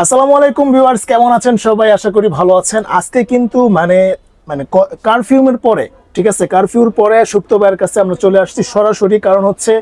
আসসালামু আলাইকুম ভিউয়ার্স, কেমন আছেন সবাই? আশা করি ভালো আছেন। আজকে কিন্তু মানে মানে কারফিউমের পরে, ঠিক আছে, কারফিউর পরে সুপ্ত ভাইয়ের কাছে আমরা চলে আসছি সরাসরি। কারণ হচ্ছে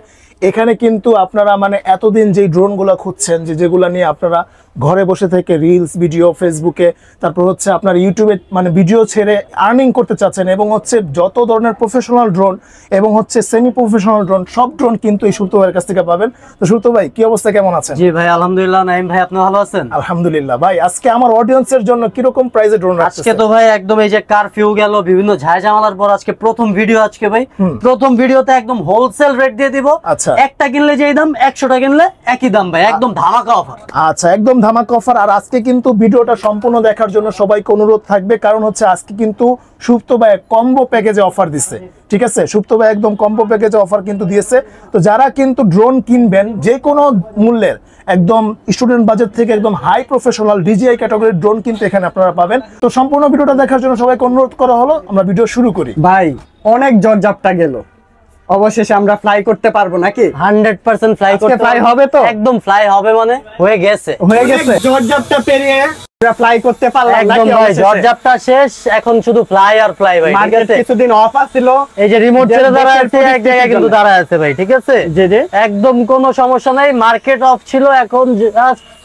এখানে কিন্তু আপনারা মানে এতদিন যেই ড্রোনগুলো খুঁজছেন, যেগুলো নিয়ে আপনারা ঘরে বসে থেকে রিলস ভিডিও ফেসবুকে, তারপর হচ্ছে আপনার ইউটিউবে মানে ভিডিও ছেড়ে আর্নিং করতে চাচ্ছেন, এবং হচ্ছে যত ধরনের প্রফেশনাল ড্রোন এবং হচ্ছে সেমি প্রফেশনাল ড্রোন, সব ড্রোন কিন্তু এই সুপ্ত ভাইয়ের কাছ থেকে পাবেন। তো সুপ্ত ভাই, কি অবস্থা, কেমন আছেন? জি ভাই, আলহামদুলিল্লাহ। নাইম ভাই, আপনি ভালো আছেন? আলহামদুলিল্লাহ। ভাই, আজকে আমার অডিয়েন্সের জন্য কিরকম প্রাইসে ড্রোন রাখছেন? আজকে তো ভাই একদম এই যে কারফিউ গেল, বিভিন্ন ঝামেলার পর আজকে প্রথম ভিডিও। আজকে ভাই প্রথম ভিডিওতে একদম হোলসেল রেট দিয়ে দিব। আচ্ছা, একটা কিনলে যেই দাম, 100টা কিনলে একই দাম ভাই, একদম ধামাকা অফার। আচ্ছা, একদম ধামাকা অফার। আর আজকে কিন্তু ভিডিওটা সম্পূর্ণ দেখার জন্য সবাইকে অনুরোধ থাকবে, কারণ হচ্ছে আজকে কিন্তু সুপ্ত ভাই কম্বো প্যাকেজে অফার দিচ্ছে। ঠিক আছে, সুপ্ত ভাই একদম কম্বো প্যাকেজে অফার কিন্তু দিয়েছে। তো যারা কিন্তু ড্রোন কিনবেন যে কোনো মূল্যের, একদম স্টুডেন্ট বাজেট থেকে একদম হাই প্রফেশনাল ডিজিআই ক্যাটাগরির ড্রোন কিন্তু এখানে আপনারা পাবেন। তো সম্পূর্ণ ভিডিওটা দেখার জন্য সবাইকে অনুরোধ করা হলো, আমরা ভিডিও শুরু করি। ভাই অনেক জর্জাপটা গেল, অবশেষে আমরা ফ্লাই করতে পারবো নাকি? 100% ফ্লাই করতে ফ্লাই হবে তো? একদম ফ্লাই হবে, মানে হয়ে গেছে জর্জাপটা পেরিয়ে আমরা ফ্লাই করতে পারলাম একদম ভাই। জর্জাপটা শেষ, এখন শুধু ফ্লাই আর ফ্লাই ভাই। ঠিক আছে, কিছুদিন অফ ছিল, এই যে রিমোট ছেড়ে দাঁড়ায় আছে এক জায়গায় কিন্তু দাঁড়ায় আছে ভাই। ঠিক আছে, জি জি, একদম কোনো সমস্যা নাই। মার্কেট অফ ছিল, এখন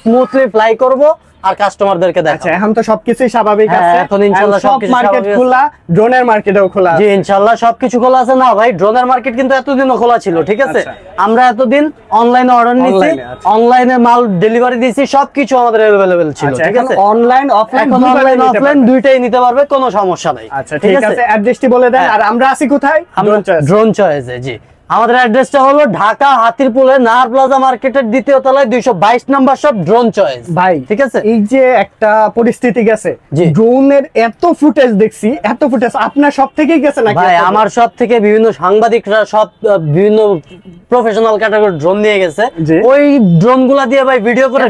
স্মুথলি ফ্লাই করব আর কাস্টমারদেরকে দেখাবো। আচ্ছা, এখন তো সবকিছুই স্বাভাবিক আছে, এখন ইনশাআল্লাহ সবকিছু মার্কেট স্বাভাবিক খোলা, ড্রোনের মার্কেটও খোলা। জি ইনশাআল্লাহ সবকিছু খোলা আছে। না ভাই, ড্রোনের মার্কেট কিন্তু এতদিনও খোলা ছিল। ঠিক আছে, আমরা এতদিন অনলাইনে অর্ডার নিছি, অনলাইনে মাল ডেলিভারি দিয়েছি, সবকিছু আমাদের अवेलेबल ছিল। ঠিক আছে, অনলাইন অফলাইন, এখন অনলাইন অফলাইন দুইটাই নিতে পারবে, কোনো সমস্যা নাই। আচ্ছা ঠিক আছে, অ্যাড্রেসটি বলে দেন। আর আমরা আছি কোথায়? ড্রোন চয়েসে। জি, আমাদের অ্যাড্রেসটা হলো ঢাকা হাতিরপুলে নাহার প্লাজা মার্কেটের দ্বিতীয় তলায় 222 নম্বর শপ, ড্রোন চয়েস। ভাই ঠিক আছে, এই যে একটা পরিস্থিতি গেছে, ড্রোনের এত ফুটেজ দেখছি, এত ফুটেজ আপনার সব থেকেই গেছে নাকি? ভাই আমার সব থেকে বিভিন্ন সাংবাদিকরা সব বিভিন্ন প্রফেশনাল ক্যাটাগরি ড্রোন নিয়ে গেছে, ওই ড্রোনগুলা দিয়ে ভাই ভিডিও করে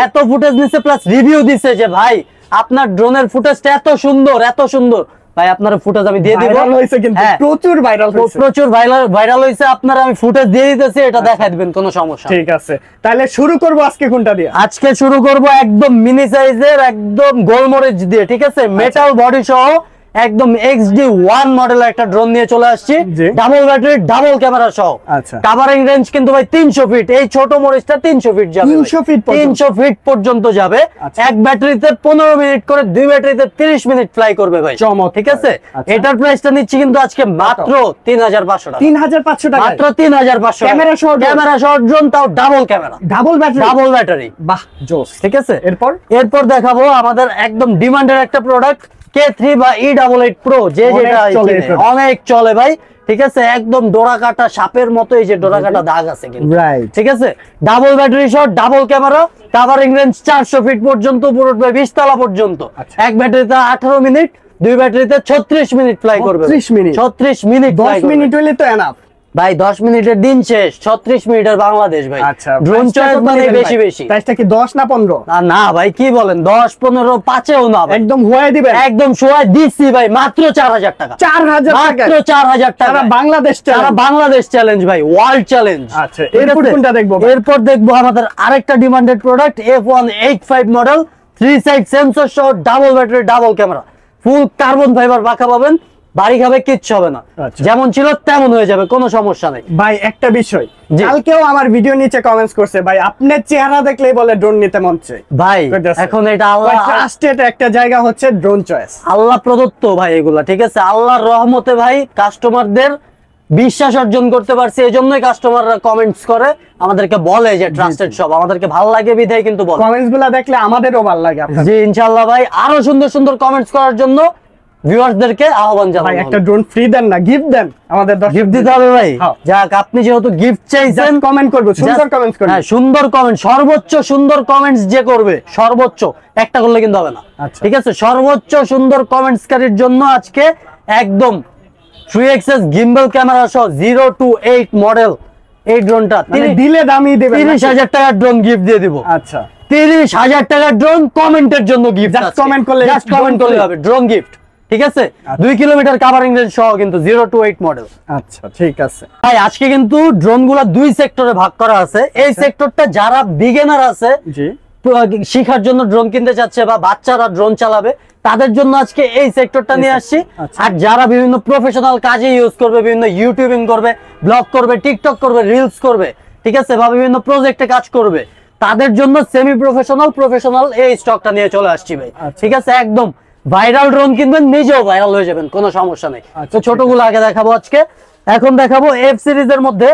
এত ফুটেজ নিছে, প্লাস রিভিউ দিছে যে ভাই আপনার ড্রোনের ফুটেজটা এত সুন্দর, এত সুন্দর। ভাই আপনার ফুটেজ আমি দিয়ে দিব, ভাইরাল হইছে কিন্তু প্রচুর ভাইরাল হইছে, প্রচুর ভাইরাল হইছে। আপনারা আমি ফুটেজ দিয়ে দিতেছি, এটা দেখাই দিবেন, কোনো সমস্যা। ঠিক আছে, তাহলে শুরু করব আজকে কোনটা দিয়ে? আজকে শুরু করব একদম মিনি সাইজের, একদম গোলমরিচ দিয়ে। ঠিক আছে, মেটাল বডি সহ একদম XD1 মডেলের একটা ড্রোন নিয়ে চলে আসছি, ডাবল ব্যাটারি ডাবল ক্যামেরা সহ। আচ্ছা, কভারিং রেঞ্জ কিন্তু ভাই 300 ফিট। এই ছোট মরিচটা 300 ফিট যাবে, 300 ফিট পর্যন্ত যাবে। এক ব্যাটারিতে 15 মিনিট করে, দুই ব্যাটারিতে 30 মিনিট ফ্লাই করবে ভাই। ঠিক আছে, এটার প্রাইসটা নিচ্ছি কিন্তু আজকে মাত্র 3500 টাকা। 3500 টাকা, মাত্র 3500 টাকা। ক্যামেরা সহ ড্রোন, তাও ডাবল ক্যামেরা, ডাবল ব্যাটারি। বাহ, জোস। ঠিক আছে, এরপর দেখাবো আমাদের একদম ডিমান্ডের একটা প্রোডাক্ট, K3 বা E88 Pro, যেটা অনেক চলে ভাই। ঠিক আছে, একদম ডোরা কাটা সাপের মতো, এই যে ডোরা কাটা দাগ আছে কিন্তু। ঠিক আছে, ডাবল ব্যাটারি সহ, double camera, covering range 400 feet পর্যন্ত, পুরো 20 তলা পর্যন্ত। এক ব্যাটারিতে 18 মিনিট, দুই ব্যাটারিতে 36 মিনিট ফ্লাই করবে। 36 মিনিট, 10 মিনিট হইলে তো এনাফ ভাই। 10 মিনিটের দিন শেষ, 36 মিনিটের বাংলাদেশ ভাই। ড্রোন চয়েস মানে বেশি বেশি। প্রাইসটা কি 10 না 15? না ভাই, কি বলেন, 10 15 5এও না, একদম হোয়াই দিবেন, একদম সোয়া দিছি ভাই, মাত্র 4000 টাকা। 4000 টাকা, মাত্র 4000 টাকা। বাংলাদেশ চ্যালেঞ্জ ভাই, ওয়ার্ল্ড চ্যালেঞ্জ। আচ্ছা, এরপর কোনটা দেখবো? এরপর দেখবো আমাদের আরেকটা demanded product, F185 model, 3 side sensor সহ, double battery double camera, full carbon fibre পাখা পাবেন, বাড়ি খাবে কিচ্ছু হবে না, যেমন ছিল তেমন হয়ে যাবে, কোনো সমস্যা নেই। ভাই একটা বিষয়, কালকেও আমার ভিডিও নিচে কমেন্টস করছে, ভাই আপনার চেহারা দেখলেই বলে ড্রোন নিতে মন চায়। ভাই এখন এটা আল্লাহ ট্রাস্টেড একটা জায়গা হচ্ছে ড্রোন চয়েস, আল্লাহ প্রদত্ত ভাই এগুলা। ঠিক আছে, আল্লাহর রহমতে ভাই কাস্টমারদের বিশ্বাস অর্জন করতে পারছি, এজন্যই কাস্টমাররা কমেন্টস করে, আমাদেরকে বলে যে ট্রাস্টেড সব, আমাদেরকে ভালো লাগে বিধায় কিন্তু বলে। কমেন্টসগুলো দেখলে আমাদেরও ভালো লাগে। জি ইনশাআল্লাহ ভাই, আরো সুন্দর সুন্দর কমেন্টস করার জন্য ভিউয়ারদেরকে আহ্বান জানাই। ভাই একটা ড্রোন ফ্রি দেন না, গিফট দেন, আমাদের গিফট দিতে হবে ভাই। যাক, আপনি যেহেতু গিফট চাইছেন, কমেন্ট করব, সুন্দর কমেন্টস করবেন। হ্যাঁ, সুন্দর কমেন্ট, সর্বোচ্চ সুন্দর কমেন্টস যে করবে, সর্বোচ্চ একটা করলে কিন্তু হবে না। ঠিক আছে, সর্বোচ্চ সুন্দর কমেন্টসকারীর জন্য আজকে একদম 3XS গিম্বল ক্যামেরা সহ 0 to 8 মডেল এই ড্রোনটা দিলে দামি দেবেন, 30000 টাকার ড্রোন গিফট দিয়ে দিব। আচ্ছা, 30000 টাকার ড্রোন কমেন্টের জন্য গিফট, জাস্ট কমেন্ট করলে হবে ড্রোন গিফট। ঠিক আছে, 2 কিলোমিটার কভারিং রেঞ্জ সহ কিন্তু 0 to 8 মডেল। আচ্ছা ঠিক আছে ভাই, আজকে কিন্তু ড্রোনগুলো দুই সেক্টরে ভাগ করা আছে। এই সেক্টরটা যারা বিগিনার আছে শিখার জন্য ড্রোন কিনতে চাচ্ছে বা বাচ্চারা ড্রোন চালাবে তাদের জন্য আজকে এই সেক্টরটা নিয়ে আসছি। আর যারা বিভিন্ন প্রফেশনাল কাজে ইউজ করবে, বিভিন্ন ইউটিউবিং করবে, ব্লগ করবে, টিকটক করবে, রিলস করবে, ঠিক আছে, বা বিভিন্ন প্রজেক্টে কাজ করবে, তাদের জন্য সেমি প্রফেশনাল এই স্টকটা নিয়ে চলে আসছি ভাই। ঠিক আছে, একদম ভাইরাল ড্রোন কিনবেন, নিজেও ভাইরাল হয়ে যাবেন, কোনো সমস্যা নেই। তো ছোটগুলো আগে দেখাবো আজকে। এখন দেখাবো এফ সিরিজের মধ্যে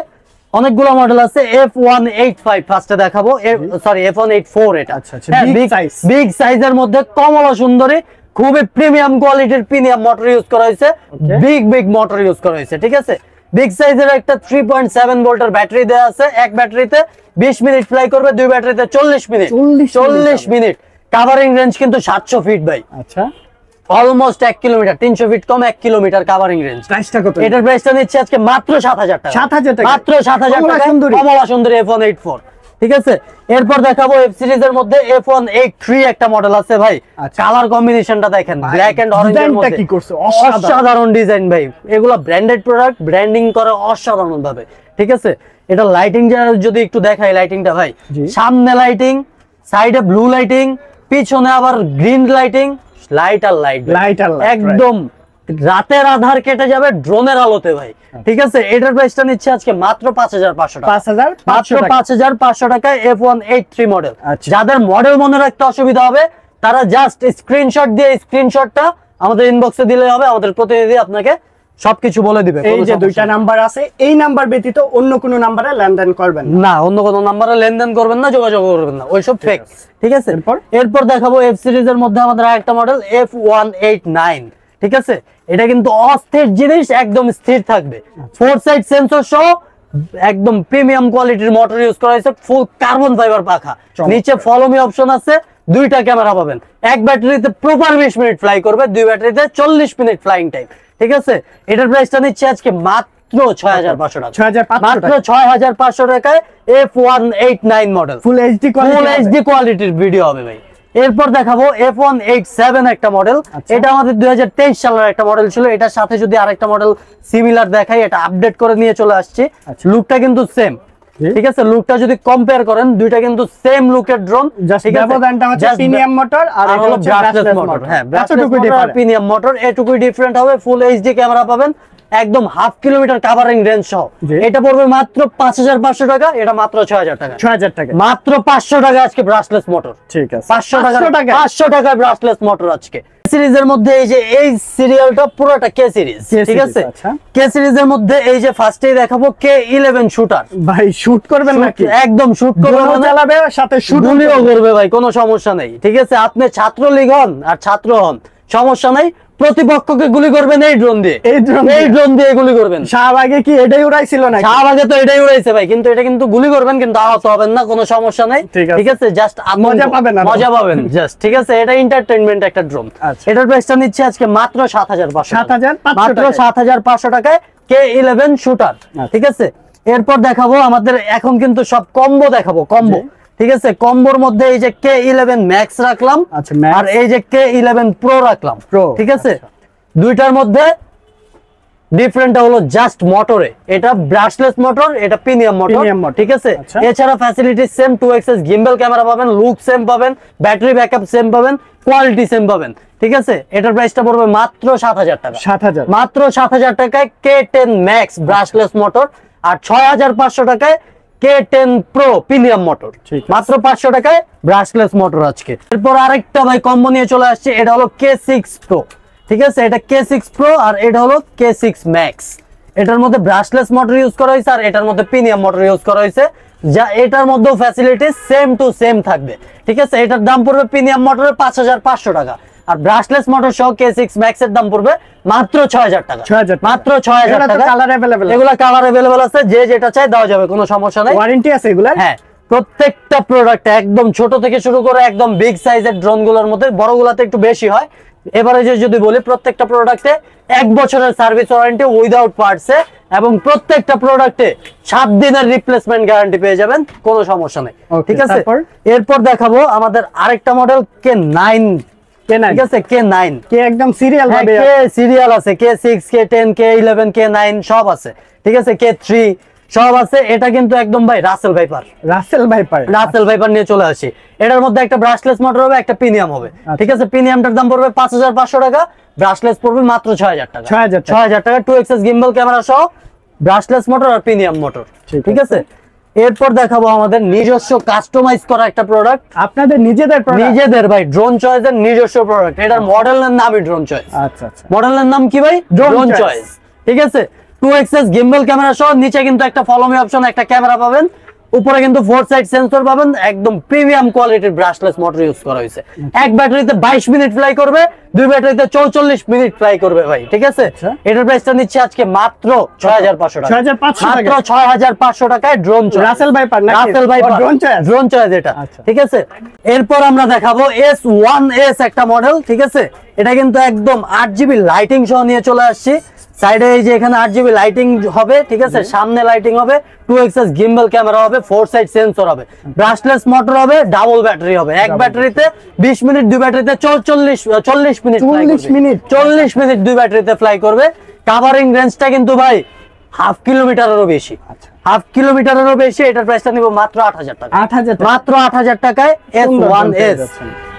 অনেকগুলো মডেল আছে। F185 ফার্স্টে দেখাবো, সরি F184 এটা বিগ সাইজের মধ্যে কমলা সুন্দরী, খুবই প্রিমিয়াম কোয়ালিটির প্রিমিয়াম মোটর ইউজ করা হয়েছে, বিগ মোটর ইউজ করা হয়েছে। ঠিক আছে, বিগ সাইজের একটা 3.7 ভোল্টের ব্যাটারি দেওয়া আছে। এক ব্যাটারিতে 20 মিনিট ফ্লাই করবে, দুই ব্যাটারিতে 40 মিনিট। কাভারিং রেঞ্জ কিন্তু 700 ফিট ভাই। আচ্ছা, অলমোস্ট 1 কিলোমিটার, 300 ফিট কম 1 কিলোমিটার কাভারিং রেঞ্জ। প্রাইসটা কত? এটার প্রাইসটা নিচ্ছে আজকে মাত্র 7000 টাকা। 7000 টাকা, মাত্র 7000 টাকা। কমলা সুন্দরী F184। ঠিক আছে, এরপর দেখাবো এফ সিরিজের মধ্যে F183 একটা মডেল আছে ভাই। কালার কম্বিনেশনটা দেখেন, ব্ল্যাক এন্ড অরেঞ্জের মধ্যে কি করছে, অসাধারণ ডিজাইন ভাই। এগুলো ব্র্যান্ডেড প্রোডাক্ট, ব্র্যান্ডিং করে অসাধারণ ভাবে। ঠিক আছে, এটা লাইটিং যদি একটু দেখাই, লাইটিংটা ভাই, সামনে লাইটিং, সাইডে ব্লু লাইটিং, পিছনে আবার গ্রিন লাইটিং, লাইট আর লাইট, একদম রাতের আধার কেটে যাবে ড্রোনের আলোতে ভাই। ঠিক আছে, এটার প্রাইসটা নিচ্ছে আজকে মাত্র 5500 টাকা। মাত্র 5500 টাকায় F183 মডেল। যাদের মডেল মনে রাখতে অসুবিধা হবে তারা জাস্ট স্ক্রিনশট দিয়ে স্ক্রিনশটটা আমাদের ইনবক্সে দিলে হবে, আমাদের প্রতিনিধি আপনাকে সবকিছু বলে দিবে। এই যে দুইটা নাম্বার আছে, এই নাম্বার ব্যতীত অন্য কোনো নম্বরে লেনদেন করবেন না, অন্য কোনো নম্বরে লেনদেন করবেন না, যোগাযোগ করবেন না, ওইসব ফেক। ঠিক আছে, এরপর দেখাবো এফ সিরিজের মধ্যে আমাদের আরেকটা মডেল F189। ঠিক আছে, এটা কিন্তু অস্থির জিনিস, একদম স্থির থাকবে। 4 সাইড সেন্সর সহ একদম প্রিমিয়াম কোয়ালিটির মোটর ইউজ করা হয়েছে, ফুল কার্বন ফাইবার পাখা, নিচে ফলো মি অপশন আছে, দুইটা ক্যামেরা পাবেন। এক ব্যাটারিতে প্রপার 20 মিনিট ফ্লাই করবে, দুই ব্যাটারিতে 40 মিনিট ফ্লাইং টাইম। ঠিক আছে, এটার প্রাইসটা নিচ্ছে আজকে মাত্র 6500 টাকা। মাত্র 6500 টাকায় F189 মডেল, ফুল এইচডি কোয়ালিটির ভিডিও হবে ভাই। এরপর দেখাবো F187 একটা মডেল। এটা আমাদের 2023 সালের একটা মডেল ছিল। এটার সাথে যদি আরেকটা মডেল সিমিলার দেখাই, এটা আপডেট করে নিয়ে চলে আসছে। লুকটা কিন্তু সেম। ঠিক আছে, লুকটা যদি কম্পেয়ার করেন, দুইটা কিন্তু সেম লুকের ড্রোন। ঠিক আছে, ব্যবধানটা হচ্ছে প্রিমিয়াম মোটর আর এটা হচ্ছে ব্রাশলেস মোটর। হ্যাঁ, ব্রাশলেস মোটর আর প্রিমিয়াম মোটর এটুকুই ডিফারেন্ট হবে। ফুল এইচডি ক্যামেরা পাবেন, একদম 1/2 কিলোমিটার কাভারিং রেঞ্জ সহ। এটা পড়বে মাত্র 5500 টাকা, এটা মাত্র 6000 টাকা। 6000 টাকা, মাত্র 500 টাকা আজকে ব্রাশলেস মোটর। ঠিক আছে, 500 টাকা ব্রাশলেস মোটর আজকে। সিরিজের মধ্যে এই যে এই সিরিয়ালটা পুরোটা কে সিরিজ। ঠিক আছে, কে সিরিজের মধ্যে এই যে ফার্স্টেই দেখাবো K11 শুটার। ভাই শুট করবেন নাকি? একদম শুট করবে, চালাবে, সাথে শুটও করবে ভাই, কোনো সমস্যা নেই। ঠিক আছে, আপনি ছাত্রলীগ হন আর ছাত্র হন, সমস্যা নাই, প্রতিপক্ষকে গুলি করবেন এই ড্রোন দিয়ে, এই ড্রোন দিয়ে গুলি করবেন। শাহবাগে কি এটাই উড়াইছিল না? শাহবাগে তো এটাই উড়াইছে ভাই, কিন্তু এটা কিন্তু গুলি করবেন, কিন্তু আহত হবেন না, কোনো সমস্যা নাই। ঠিক আছে, জাস্ট মজা পাবেন, মজা পাবেন জাস্ট। ঠিক আছে, এটা এন্টারটেইনমেন্ট একটা ড্রোন। এটার প্রাইসটা নিচ্ছে আজকে মাত্র 7500, মাত্র 7500 টাকায় K11 শুটার। ঠিক আছে, এরপর দেখাবো আমাদের এখন কিন্তু সব কম্বো দেখাবো, কম্বো। ঠিক আছে, কম্বোর মধ্যে এই যে K11 ম্যাক্স রাখলাম, আর এই যে K11 প্রো রাখলাম। ঠিক আছে, দুইটার মধ্যে ডিফারেন্টটা হলো জাস্ট মোটরে, এটা ব্রাশলেস মোটর, এটা প্রিমিয়াম মোটর। ঠিক আছে, এছাড়া facility same, 2 XS gimbal camera পাবেন, লুক সেম পাবেন, ব্যাটারি ব্যাকআপ সেম পাবেন, কোয়ালিটি সেম পাবেন। ঠিক আছে, এটার প্রাইসটা পড়বে মাত্র 7000 টাকা। 7000, মাত্র 7000 টাকায় K10 ম্যাক্স ব্রাশলেস মোটর, আর 6500 টাকায় K10 প্রো প্রিমিয়াম মোটর। মাত্র 500 টাকায় ব্রাশলেস মোটর আজকে। এরপর আরেকটা ভাই কম্বো নিয়ে চলে আসছে, এটা হলো K6 প্রো। ঠিক আছে, এটা K6 প্রো আর এটা হলো K6 ম্যাক্স। এটার মধ্যে ব্রাশলেস মোটর ইউজ করা হয়েছে, আর এটার মধ্যে প্রিমিয়াম মোটর ইউজ করা হয়েছে, যা এটার মধ্যে ফ্যাসিলিটি সেম টু সেম থাকবে। ঠিক আছে, এটার দাম পড়বে প্রিমিয়াম মোটরে 5500 টাকা, আর ব্রাশলেস মোটর সহ K6 ম্যাক্স এর দাম পড়বে মাত্র 6000 টাকা। মাত্র 6000 টাকা। কালার अवेलेबल, এগুলা কালার अवेलेबल আছে, যে যেটা চাই দেওয়া যাবে, কোনো সমস্যা নাই। ওয়ারেন্টি আছে এগুলা। হ্যাঁ, প্রত্যেকটা প্রোডাক্ট একদম ছোট থেকে শুরু করে একদম বিগ সাইজের ড্রোনগুলোর মধ্যে, বড়গুলোতে একটু বেশি হয়। এভারেজে যদি বলি, প্রত্যেকটা প্রোডাক্টে 1 বছরের সার্ভিস ওয়ারেন্টি উইদাউট পার্টসে, এবং প্রত্যেকটা প্রোডাক্টে 7 দিনের রিপ্লেসমেন্ট গ্যারান্টি পেয়ে যাবেন, কোনো সমস্যা নেই। ঠিক আছে, এরপর দেখাবো আমাদের আরেকটা মডেল K9। ঠিক আছে, K9 কে একদম সিরিয়াল ভাবে, কে সিরিয়াল আছে, K6 K10 K11 K9 সব আছে। ঠিক আছে, K3 সব আছে। এটা কিন্তু একদম ভাই রাসেল ভাইপার নিয়ে চলে আসি। এটার মধ্যে একটা ব্রাশলেস মোটর হবে, একটা প্রিমিয়াম হবে। ঠিক আছে, প্রিমিয়ামটার দাম পড়বে 5500 টাকা, ব্রাশলেস পড়বে মাত্র 6000 টাকা। 6000 টাকা 2xx গিম্বল ক্যামেরা সহ ব্রাশলেস মোটর আর প্রিমিয়াম মোটর। ঠিক আছে, এরপর দেখাবো আমাদের নিজস্ব কাস্টমাইজ করা একটা প্রোডাক্ট, আপনাদের নিজেদের ভাই ড্রোন চয়েসের নিজস্ব প্রোডাক্ট। এটার মডেলের নামই ড্রোন চয়েস। আচ্ছা আচ্ছা, মডেলের নাম কি ভাই? Drone choice. ঠিক আছে, 2xx গিম্বল ক্যামেরা সহ নিচে কিন্তু একটা ফলো মি অপশন, একটা ক্যামেরা পাবেন, উপরে কিন্তু 4 সাইড সেন্সর পাবেন। একদম প্রিমিয়াম কোয়ালিটির ব্রাশলেস মোটর ইউজ করা হয়েছে। এক ব্যাটারিতে 22 মিনিট ফ্লাই করবে, দুই ব্যাটারিতে 44 মিনিট ফ্লাই করবে ভাই। ঠিক আছে, এটার প্রাইসটা নিচ্ছে আজকে মাত্র 6500 টাকা। 6500 টাকায় drone choice, Russell viper drone choice এটা। ঠিক আছে, এরপর আমরা দেখাবো S1S একটা মডেল। ঠিক আছে, এটা কিন্তু একদম 8GB লাইটিং সহ নিয়ে চলে আসছি। সাইডে এই যে এখানে 8GB লাইটিং হবে। ঠিক আছে, সামনে লাইটিং হবে, 2xx গিম্বল ক্যামেরা হবে, 4 সাইড সেন্সর হবে, ব্রাশলেস মোটর হবে, ডাবল ব্যাটারি হবে। এক ব্যাটারিতে 20 মিনিট, দুই ব্যাটারিতে 40 মিনিট দুই ব্যাটারিতে ফ্লাই করবে। কাভারিং রেঞ্জটা কিন্তু ভাই হাফ কিলোমিটারেরও বেশি, এটার প্রাইসটা নিব মাত্র 8000 টাকা। মাত্র 8000 টাকায় S1S।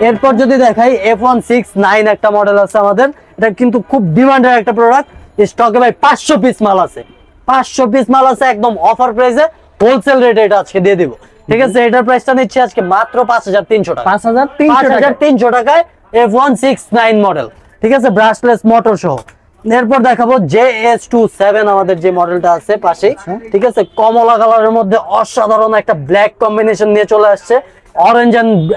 এরপর যদি দেখাই F169 একটা মডেল আছে আমাদের। এটা কিন্তু খুব ডিমান্ডের একটা প্রোডাক্ট। স্টকে ভাই 500 পিস মাল আছে, 500 পিস মাল আছে একদম অফার প্রাইসে, হোলসেল রেটে এটা আজকে দিয়ে দিব। ঠিক আছে, এটার প্রাইসটা নিচ্ছে আজকে মাত্র 5300 টাকা। 5300 টাকায় F169 মডেল। ঠিক আছে, ব্রাশলেস মোটর সহ। এরপর দেখাবো JS27 আমাদের যে মডেলটা আছে পাশেই। ঠিক আছে, কমলা কালারের মধ্যে অসাধারণ একটা ব্ল্যাক কম্বিনেশন নিয়ে চলে আসছে, অরেঞ্জ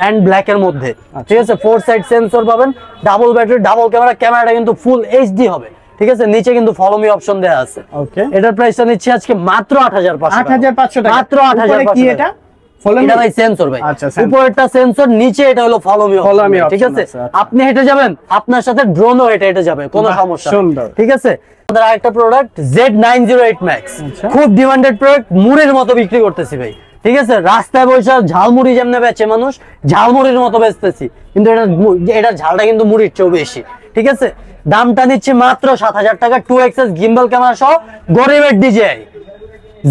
এন্ড ব্ল্যাক এর মধ্যে। ঠিক আছে, 4 সাইড সেন্সর পাবেন, ডাবল ব্যাটারি, ডাবল ক্যামেরা। ক্যামেরাটা কিন্তু ফুল এইচডি হবে। ঠিক আছে, নিচে কিন্তু ফলো মি অপশন দেয়া আছে। ওকে, এটার প্রাইসটা নিচ্ছি আজকে মাত্র 8500 টাকা। মাত্র 8500 কি এটা? এটা ভাই সেন্সর ভাই, উপরেরটা সেন্সর, নিচে এটা হলো ফলো মি অপশন। ঠিক আছে, আপনি হেঁটে যাবেন, আপনার সাথে ড্রোনও হেঁটে যাবে, কোনো সমস্যা নেই। ঠিক আছে, আমাদের আরেকটা প্রোডাক্ট Z908 Max, খুব ডিমান্ডেড প্রোডাক্ট, মুড়ির মতো বিক্রি করতেছি ভাই। ঠিক আছে, রাস্তায় বসে ঝালমুড়ি যেমনে বেচে মানুষ, ঝালমুড়ির মতো বেচতেছি, কিন্তু এটার ঝালটা কিন্তু মুড়ির চেয়েও বেশি। ঠিক আছে, দামটা নিচ্ছে মাত্র 7000 টাকা, 2xx গিম্বল ক্যামেরা সহ গরিবের DJI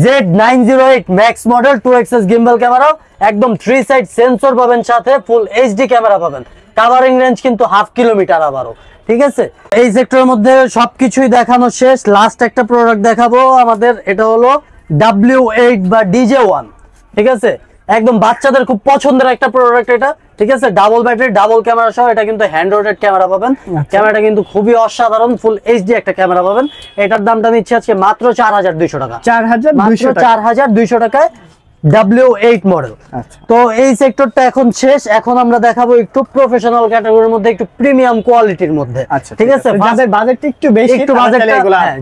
Z908 Max model, 2xx gimbal camera, একদম 3 সাইড সেন্সর পাবেন, সাথে ফুল এইচডি ক্যামেরা পাবেন। কাভারিং রেঞ্জ কিন্তু হাফ কিলোমিটার আবারও। ঠিক আছে, এই সেক্টরের মধ্যে সবকিছুই দেখানো শেষ। লাস্ট একটা প্রোডাক্ট দেখাবো আমাদের, এটা হলো W8 বা DJ1। ঠিক আছে, একদম বাচ্চাদের খুব পছন্দের একটা প্রোডাক্ট এটা। ঠিক আছে, ডাবল ব্যাটারি, ডাবল ক্যামেরা সহ, এটা কিন্তু হ্যান্ড রোটেড ক্যামেরা পাবেন। ক্যামেরাটা কিন্তু খুবই অসাধারণ, ফুল এইচডি একটা ক্যামেরা পাবেন। এটার দামটা নিচ্ছে আজকে মাত্র 4200 টাকা। 4200 টাকায় W8 মডেল। তো এই সেক্টরটা এখন শেষ। এখন আমরা দেখাবো একটু প্রফেশনাল ক্যাটাগরির মধ্যে, একটু প্রিমিয়াম কোয়ালিটির মধ্যে। ঠিক আছে, যাদের বাজেটটা একটু বেশি,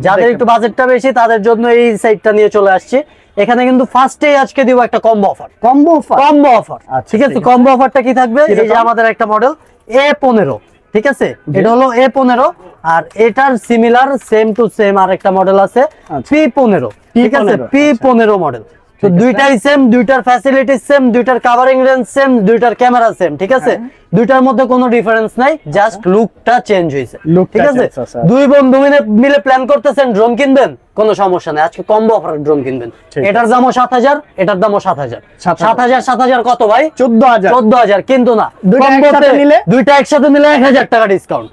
যাদের একটু বাজেটটা বেশি, তাদের জন্য এই সাইটটা নিয়ে চলে আসছি। এখানে কিন্তু ফার্স্টেই আজকে দিব একটা কম্বো অফার। ঠিক আছে, কম্বো অফারটা কি থাকবে? এই যে আমাদের একটা মডেল A15। ঠিক আছে, এটা হলো A15, আর এটার সিমিলার সেম টু সেম আরেকটা মডেল আছে P15। ঠিক আছে, P15 মডেল। তো দুইটাই সেম, দুইটার ফ্যাসিলিটি সেম, দুইটার কাভারিং রেঞ্জ সেম, দুইটার ক্যামেরা সেম। ঠিক আছে, দুইটার মধ্যে কোনো ডিফারেন্স নাই, জাস্ট লুকটা চেঞ্জ হয়েছে। ঠিক আছে, দুই বন্ধু মিলে প্ল্যান করতেছেন ড্রোন কিনবেন, কোনো সমস্যা নাই, আজকে কম্বো অফার ড্রোন কিনবেন। এটার দামও 7000, এটার দামও 7000। 7000 কত ভাই? 14000। কিন্তু না, দুইটা একসাথে নিলে 1000 টাকা ডিসকাউন্ট,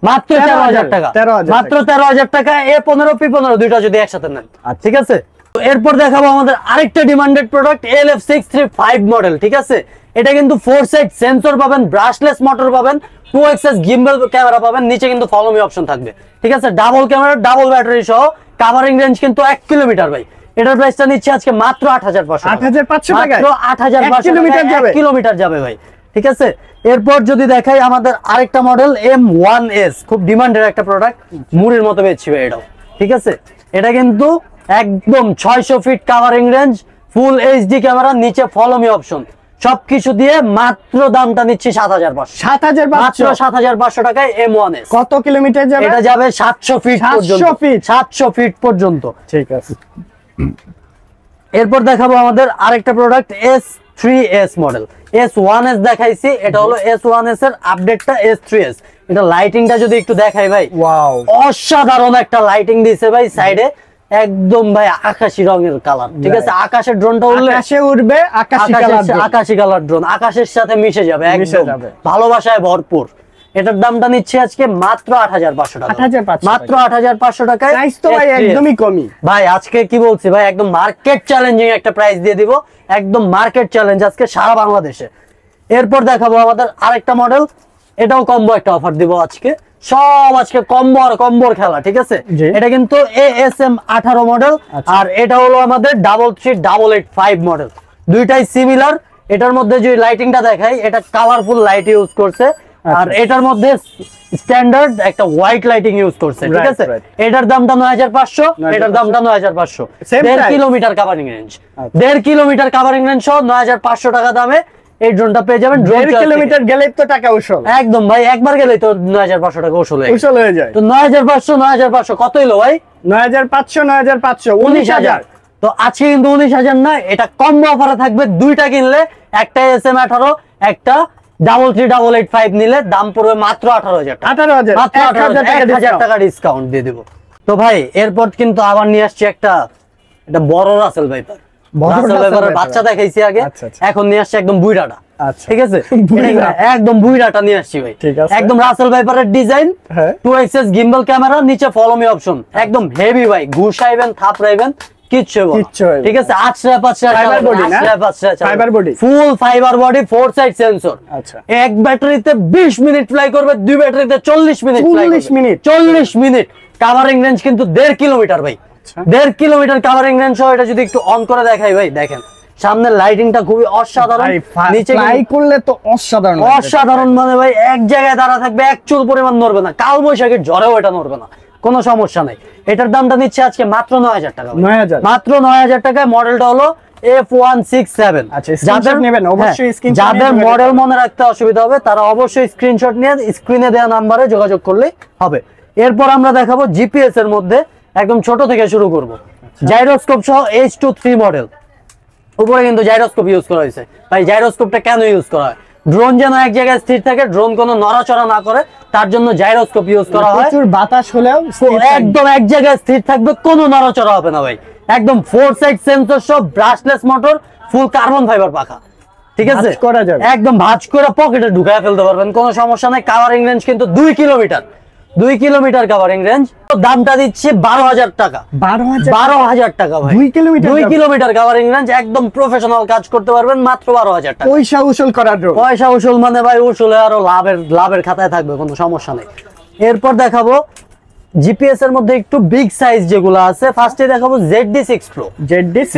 মাত্র 13000 টাকা। মাত্র 13000 টাকা A15 P15 দুইটা যদি একসাথে নেন। ঠিক আছে, এরপর দেখাবো আমাদের আরেকটা ডিমান্ডেড প্রোডাক্ট LF635 মডেল। ঠিক আছে, এটা কিন্তু 4 সাইড সেন্সর পাবেন, ব্রাশলেস মোটর পাবেন, 2xx গিম্বল ক্যামেরা পাবেন, নিচে কিন্তু ফলো মি অপশন থাকবে। ঠিক আছে, ডাবল ক্যামেরা, ডাবল ব্যাটারি সহ, কাভারিং রেঞ্জ কিন্তু 1 কিলোমিটার ভাই। এটার প্রাইসটা নিচ্ছে আজকে মাত্র 8500 টাকা। 1 কিলোমিটার যাবে ভাই। ঠিক আছে, এরপর যদি দেখাই আমাদের আরেকটা মডেল M1S, খুব ডিমান্ডেড একটা প্রোডাক্ট, মুড়ির মতো বেচছি ভাই এটাও। ঠিক আছে, এটা কিন্তু একদম 600 feet covering range, full HD camera, নিচে ফলো মি অপশন, সবকিছু দিয়ে মাত্র দামটা নিচ্ছি 7500 টাকায় M1S। কত কিলোমিটার যাবে? এটা যাবে 700 ফিট পর্যন্ত। 700 ফিট পর্যন্ত। ঠিক আছে, এরপর দেখাবো আমাদের আরেকটা প্রোডাক্ট S3S মডেল। S1S দেখাইছি, এটা হলো S1S এর আপডেটটা S3S। এটা লাইটিংটা যদি একটু দেখাই ভাই, ওয়াও, অসাধারণ একটা লাইটিং দিয়েছে ভাই সাইডে। একদম ভাই আকাশি রঙের কালার, ঠিক আছে? আকাশের ড্রোনটা উড়লে আকাশে উড়বে, আকাশি কালার ড্রোন আকাশের সাথে মিশে যাবে, একদম ভালোবাসায় ভরপুর। এটার দামটা নিচ্ছে আজকে মাত্র 8500 টাকা, মাত্র 8500 টাকায়। প্রাইস তো ভাই একদমই কমই ভাই, আজকে কি বলছি ভাই, একদম মার্কেট চ্যালেঞ্জিং একটা প্রাইস দিয়ে দিব, একদম মার্কেট চ্যালেঞ্জ আজকে সারা বাংলাদেশে। এরপর দেখাবো আমাদের আরেকটা মডেল, এটাও কম্বো একটা অফার দিব আজকে, সব আজকে কম্বোর খেলা, ঠিক আছে? এটা কিন্তু ASM 18 মডেল, আর এটা হলো আমাদের 33885 মডেল, দুইটাই সিমিলার। এটার মধ্যে যে লাইটিংটা দেখাই, এটা কালারফুল লাইট ইউজ করছে, আর এটার মধ্যে স্ট্যান্ডার্ড একটা হোয়াইট লাইটিং ইউজ করছে, ঠিক আছে? এটার দামটা 9500, এটার দামটা 9500, 1.5 kilometre covering range, 1.5 kilometre covering range সহ 9500 টাকা দামে এই ড্রোনটা পেয়ে যাবেন। 1.5 কিলোমিটার গেলেই তো টাকা উসুল, একদম ভাই, একবার গেলেই তো 9500 টাকা উসুল হয়ে যায়। তো 9500 কত হলো ভাই? 9500 19000। তো আজকে কিন্তু 19000 না, এটা কম্বো অফারে থাকবে, দুইটা কিনলে, একটা SM 18 একটা 33885 নিলে দাম পড়বে মাত্র 18000 টাকা, 1000 টাকা ডিসকাউন্ট দিয়ে দিব। তো ভাই এরপর কিন্তু আবার নিয়ে আসছি একটা বড় রাসেল ভাইপার, বাচ্চা দেখাইছি আগে, এখন নিয়ে আসছে একদম বুইড়াটা, ঠিক আছে? একদম বুইড়াটা নিয়ে আসছি ভাই, একদম রাসেল ভাইপারের ডিজাইন, 2XS গিম্বল ক্যামেরা, নিচে ফলো মি অপশন, একদম হেভি ভাই, ঘুষাইবেন থাপড়াইবেন কিচ্ছু, ঠিক আছে? 8/5 fibre body, full fibre body, 4 side sensor. এক ব্যাটারিতে 20 মিনিট ফ্লাই করবে, দুই ব্যাটারিতে 40 মিনিট, 40 মিনিট কাভারিং রেঞ্জ কিন্তু 1.5 কিলোমিটার ভাই, 1.5 কিলোমিটার কাভারিং রেঞ্জ সহ। এটা যদি একটু অন করে দেখাই ভাই, দেখেন সামনের লাইটিংটা খুবই অসাধারণ, নিচে ফ্লাই করলে তো অসাধারণ মানে ভাই, এক জায়গায় দাঁড়া থাকবে, এক চুল পরিমাণ নড়বে না, কাল বৈশাখীর ঝড়েও এটা নড়বে না, কোনো সমস্যা নাই। এটার দামটা নিচ্ছে আজকে মাত্র 9000 টাকা, মাত্র 9000 টাকায়। মডেলটা হলো F167। যাদের মডেল মনে রাখতে অসুবিধা হবে তারা অবশ্যই স্ক্রিনশট নিয়ে স্ক্রিনে দেওয়া নাম্বারে যোগাযোগ করলে হবে। এরপর আমরা দেখাবো জিপিএস এর মধ্যে, একদম ছোট থেকে শুরু করব, জাইরোস্কোপ সহ H23 মডেল। উপরে কিন্তু জাইরোস্কোপ ইউজ করা হয়েছে ভাই। জাইরোস্কোপটা কেন ইউজ করা হয়? ড্রোন যেন এক জায়গায় স্থির থাকে, ড্রোন কোনো নড়াচড়া না করে, তার জন্য জাইরোস্কোপ ইউজ করা হয়। প্রচুর বাতাস হলেও একদম এক জায়গায় স্থির থাকবে, কোনো নড়াচড়া হবে না ভাই। একদম 4 সাইড সেন্সর সব, ব্রাশলেস মোটর, ফুল কার্বন ফাইবার পাখা, ঠিক আছে? একদম ভাঁজ করে পকেটে ঢুকায় ফেলতে পারবেন, কোনো সমস্যা নাই। কাভারিং রেঞ্জ কিন্তু 2 কিলোমিটার, 2 কিলোমিটার কাভারিং রেঞ্জ। দামটা দিচ্ছি 12000 টাকা, 12000 টাকা ভাই, 2 কিলোমিটার কাভারিং রেঞ্জ, একদম প্রফেশনাল কাজ করতে পারবেন মাত্র 12000 টাকা। পয়সা উসুল করার ড্রোন, পয়সা উসুল মানে ভাই, উসুলে আরো লাভের খাতায় থাকবে, কোনো সমস্যা নেই। এরপর দেখাবো জিপিএস এর মধ্যে একটু বিগ সাইজ যেগুলো আছে। ফার্স্টে দেখাবো ZD6 Pro। ZD6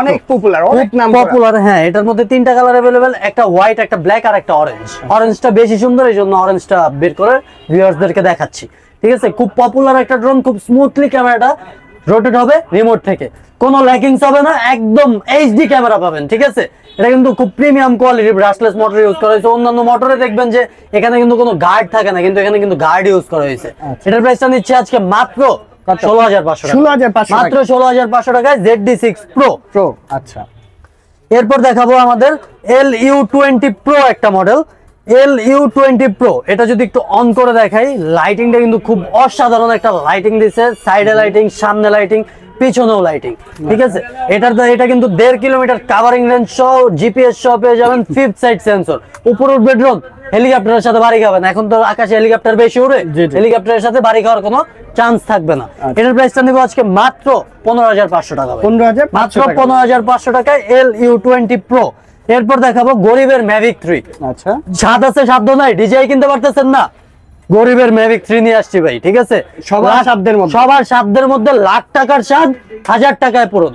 অনেক পপুলার, অনেক নাম পপুলার। হ্যাঁ, এটার মধ্যে 3টা কালার अवेलेबल, একটা হোয়াইট, একটা ব্ল্যাক, আর একটা অরেঞ্জ। অরেঞ্জটা বেশি সুন্দর, এইজন্য অরেঞ্জটা বের করে ভিউয়ার্সদেরকে দেখাচ্ছি, ঠিক আছে? খুব পপুলার একটা ড্রোন, খুব স্মুথলি ক্যামেরাটা রোটেট হবে রিমোট থেকে, কোনো ল্যাকিংস হবে না, একদম এইচডি ক্যামেরা পাবেন, ঠিক আছে? এটা কিন্তু খুব প্রিমিয়াম কোয়ালিটির ব্রাশলেস মোটর ইউজ করা হয়েছে। অন্যান্য মোটরে দেখবেন যে এখানে কিন্তু কোনো গার্ড থাকে না, কিন্তু এখানে কিন্তু গার্ড ইউজ করা হয়েছে। এটার প্রাইসটা নিচ্ছে আজকে মাত্র 16500 মাত্র 16500 টাকায় ZD6 Pro। আচ্ছা, এরপর দেখাবো আমাদের LU20 Pro একটা মডেল, LU20 Pro। এটা যদি একটু অন করে দেখাই, লাইটিংটা কিন্তু খুব অসাধারণ একটা লাইটিং দিছে, সাইডে লাইটিং, সামনে লাইটিং, পিছনেও লাইটিং, ঠিক আছে? এটা কিন্তু 1.5 কিলোমিটার কাভারিং রেঞ্জ সহ, জিপিএস সহ পেয়ে যাবেন, 5th সাইড সেন্সর। উপর উঠবে ড্রোন, হেলিকপ্টারের সাথে বাড়ি খাবেন, এখন তো আকাশে হেলিকপ্টার বেশি উড়ে, হেলিকপ্টারের সাথে বাড়ি খাওয়ার কোনো চান্স থাকবে না। এটার প্রাইসটা নিব আজকে মাত্র 15500 টাকা, মাত্র 15500 টাকায় LU20 Pro। এরপর দেখাবো গরিবের Mavic 3। আচ্ছা, সাত আছে সাধ্য নাই, ডিজাই কিনতে পারতেছেন না, গরিবের Mavic 3 নিয়ে আসছি ভাই, ঠিক আছে? সবার সাধ্যের মধ্যে লাখ টাকার স্বাদ 1000 টাকায় পূরণ।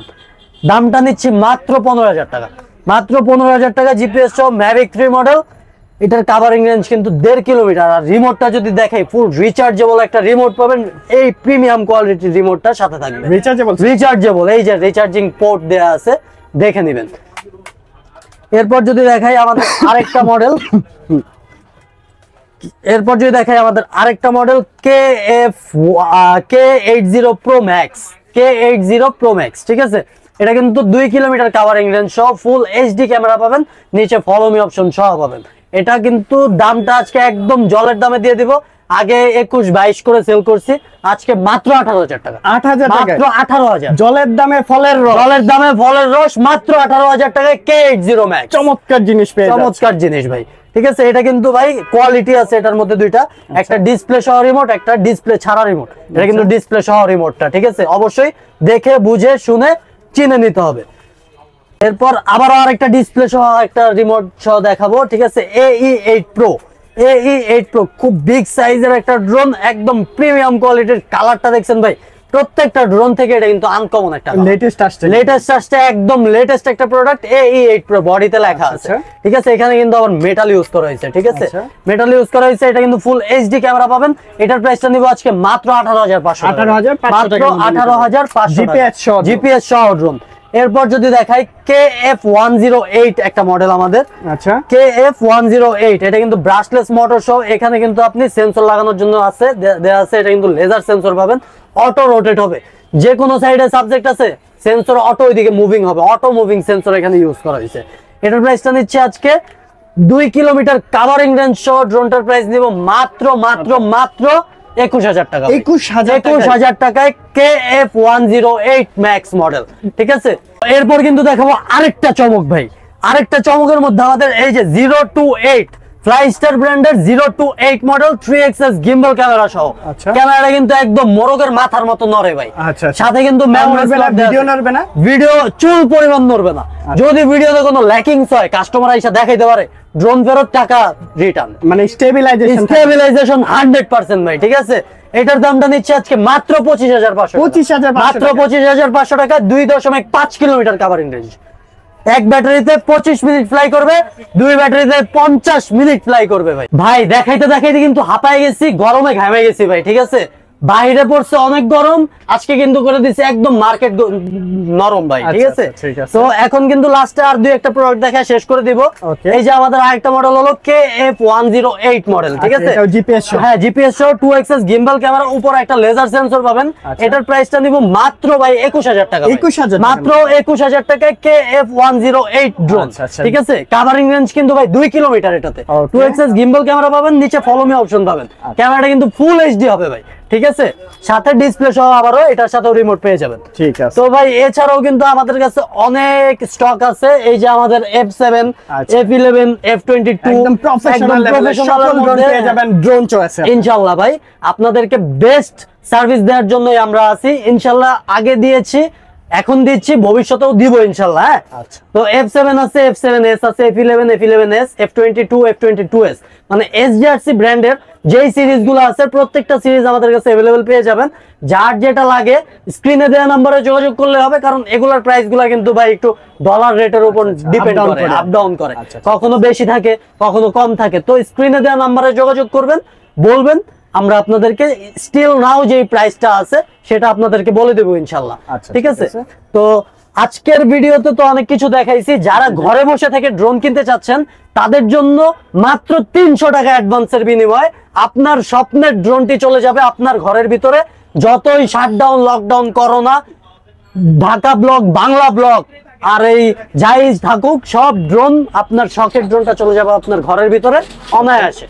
দামটা নিচ্ছি মাত্র 15000 টাকা, মাত্র 15000 টাকা, জিপিএস সহ Mavic 3 মডেল। এটার কাভারিং রেঞ্জ কিন্তু 1.5 কিলোমিটার। আর রিমোটটা যদি দেখাই, ফুল রিচার্জেবল একটা রিমোট পাবেন, এই প্রিমিয়াম কোয়ালিটির রিমোটটা সাথে থাকবে, রিচার্জেবল, এই যে রিচার্জিং পোর্ট দেয়া আছে, দেখে নেবেন। এরপর যদি দেখাই আমাদের আরেকটা model, K80 Pro Max, K80 Pro Max, ঠিক আছে? এটা কিন্তু 2 কিলোমিটার কাভারিং রেঞ্জ সহ, ফুল এইচডি ক্যামেরা পাবেন, নিচে ফলো মি অপশন সহ পাবেন। এটা কিন্তু দামটা আজকে একদম জলের দামে দিয়ে দিব, আগে 21-22 করে সেল করছি, আজকে মাত্র 18,000 টাকা। 8,000 টাকা, মাত্র 18,000। জলের দামে ফলের রস, জলের দামে ফলের রস মাত্র 18,000 টাকায় K80 Max। চমৎকার জিনিস পেয়ে যাচ্ছে। চমৎকার জিনিস ভাই, ঠিক আছে। এটা কিন্তু ভাই কোয়ালিটি আছে এটার মধ্যে দুইটা, একটা ডিসপ্লে সহ রিমোট, একটা ডিসপ্লে ছাড়া রিমোট। এটা কিন্তু ডিসপ্লে সহ রিমোটটা, ঠিক আছে। অবশ্যই দেখে বুঝে শুনে চিনে নিতে হবে। এরপর আবারও আরেকটা ডিসপ্লে সহ একটা রিমোট সহ দেখাবো, ঠিক আছে। AE8 Pro, AE8 Pro খুব বিগ সাইজের একটা ড্রোন, একদম প্রিমিয়াম কোয়ালিটির। কালারটা দেখছেন ভাই, প্রত্যেকটা ড্রোন থেকে এটা কিন্তু আনকমন একটা লেটেস্ট আসছে, লেটেস্ট আসছে, একদম লেটেস্ট একটা প্রোডাক্ট। AE8 Pro বডিতে লেখা আছে, ঠিক আছে। এখানে কিন্তু আবার মেটাল ইউজ করা হয়েছে, ঠিক আছে। মেটাল ইউজ করা হয়েছে। এটা কিন্তু ফুল এইচডি ক্যামেরা পাবেন। এটার প্রাইসটা নিব আজকে মাত্র 18,500 টাকা। 18,500 জিপিএস সহ ড্রোন। এরপর যদি দেখাই KF108 একটা মডেল আমাদের, আচ্ছা। KF108 এটা কিন্তু ব্রাশলেস মোটর সহ। এখানে কিন্তু আপনি সেন্সর লাগানোর জন্য আছে, দেয়া আছে। এটা কিন্তু লেজার সেন্সর পাবেন, অটো রোটেট হবে। যে কোনো সাইডে সাবজেক্ট আছে, সেন্সর অটো ওইদিকে মুভিং হবে, অটো মুভিং সেন্সর এখানে ইউজ করা হয়েছে। এটার প্রাইসটা নিচ্ছে আজকে 2 কিলোমিটার কাভারিং রেঞ্জ সহ ড্রোনটার প্রাইস দিব মাত্র 21,000 টাকা। 21,000 টাকায় KF108 Max মডেল, ঠিক আছে। এরপর কিন্তু দেখাবো আরেকটা চমক ভাই, আরেকটা চমকের মধ্যে আমাদের এই যে 028 ফ্লাইস্টার ব্র্যান্ডের 028 মডেল 3XS গিম্বল ক্যামেরা সহ। ক্যামেরাটা কিন্তু একদম মোরগের মাথার মতো নড়ে ভাই। সাথে কিন্তু ভিডিও চুল পরিমাণ নড়বে না। যদি ভিডিওতে কোনো ল্যাকিংস হয়, কাস্টমার এসে দেখাইতে পারে, ড্রোন ফেরত, টাকা রিটার্ন। মানে স্টেবিলাইজেশন 100% ভাই, ঠিক আছে। এটার দামটা নিচ্ছে আজকে মাত্র 25,500। মাত্র 25,500 টাকা। 2.5 কিলোমিটার কাভারিং রেঞ্জ। এক ব্যাটারিতে 25 মিনিট ফ্লাই করবে, 2 ব্যাটারিতে 50 মিনিট ফ্লাই করবে ভাই। ভাই দেখাইতে দেখাইতে কিন্তু হাঁপায় গেছি, গরমে ঘামে গেছি ভাই, ঠিক আছে। বাইরে পড়ছে অনেক গরম, আজকে কিন্তু করে দিছে একদম মার্কেট নরম ভাই, ঠিক আছে। তো এখন কিন্তু লাস্টে আর দুই একটা প্রোডাক্ট দেখা শেষ করে দিব। এই যে আমাদের আরেকটা মডেল হলো KF108 মডেল, ঠিক আছে। হ্যাঁ, জিপিএস সহ 2XS গিম্বল ক্যামেরা, উপরে একটা লেজার সেন্সর পাবেন। এটার প্রাইসটা নিব মাত্র ভাই 21,000 টাকা। মাত্র 21,000 টাকায় KF108 ড্রোন, ঠিক আছে। কাভারিং রেঞ্জ কিন্তু ভাই 2 কিলোমিটার। এটাতে 2XS গিম্বল ক্যামেরা পাবেন, নিচে ফলো মি অপশন পাবেন। ক্যামেরাটা কিন্তু ফুল এইচডি হবে ভাই, ঠিক আছে। সাথে ডিসপ্লে সহ আবারও এটার সাথে রিমোট পেয়ে যাবেন, ঠিক আছে। তো ভাই এছাড়াও কিন্তু আমাদের কাছে অনেক স্টক আছে। এই যে আমাদের F7, F11, F22 একদম প্রফেশনাল ড্রোন পেয়ে যাবেন ড্রোন চয়েসে ইনশাআল্লাহ। ভাই আপনাদেরকে বেস্ট সার্ভিস দেওয়ার জন্যই আমরা আছি ইনশাআল্লাহ। আগে দিয়েছি, এখন দিচ্ছি, ভবিষ্যতেও দিব ইনশাআল্লাহ। আচ্ছা, তো F7 আছে, F7S আছে, F11, F11S, F22, F22S, মানে SJRC ব্র্যান্ডের যেই সিরিজগুলো আছে প্রত্যেকটা সিরিজ আমাদের কাছে अवेलेबल পেয়ে যাবেন। যার যেটা লাগে স্ক্রিনে দেওয়া নম্বরে যোগাযোগ করলে হবে, কারণ এগুলার প্রাইসগুলো কিন্তু ভাই একটু ডলার রেটের উপর ডিপেন্ড করে, আপ ডাউন করে, কখনো বেশি থাকে, কখনো কম থাকে। তো স্ক্রিনে দেওয়া নম্বরে যোগাযোগ করবেন, বলবেন, আমরা আপনাদেরকে স্টিল নাও যে প্রাইসটা আছে সেটা আপনাদেরকে বলে দেবো ইনশাআল্লাহ, ঠিক আছে। তো আজকের ভিডিওতে তো অনেক কিছু দেখাইছি। যারা ঘরে বসে থেকে ড্রোন কিনতে চাচ্ছেন তাদের জন্য মাত্র 300 টাকা অ্যাডভান্সের বিনিময়ে আপনার স্বপ্নের ড্রোনটি চলে যাবে আপনার ঘরের ভিতরে। যতই shutdown, lockdown, corona, Dhaka block, Bangla block আর এই যাই থাকুক, সব ড্রোন, আপনার শখের ড্রোনটা চলে যাবে আপনার ঘরের ভিতরে অনায়াসে।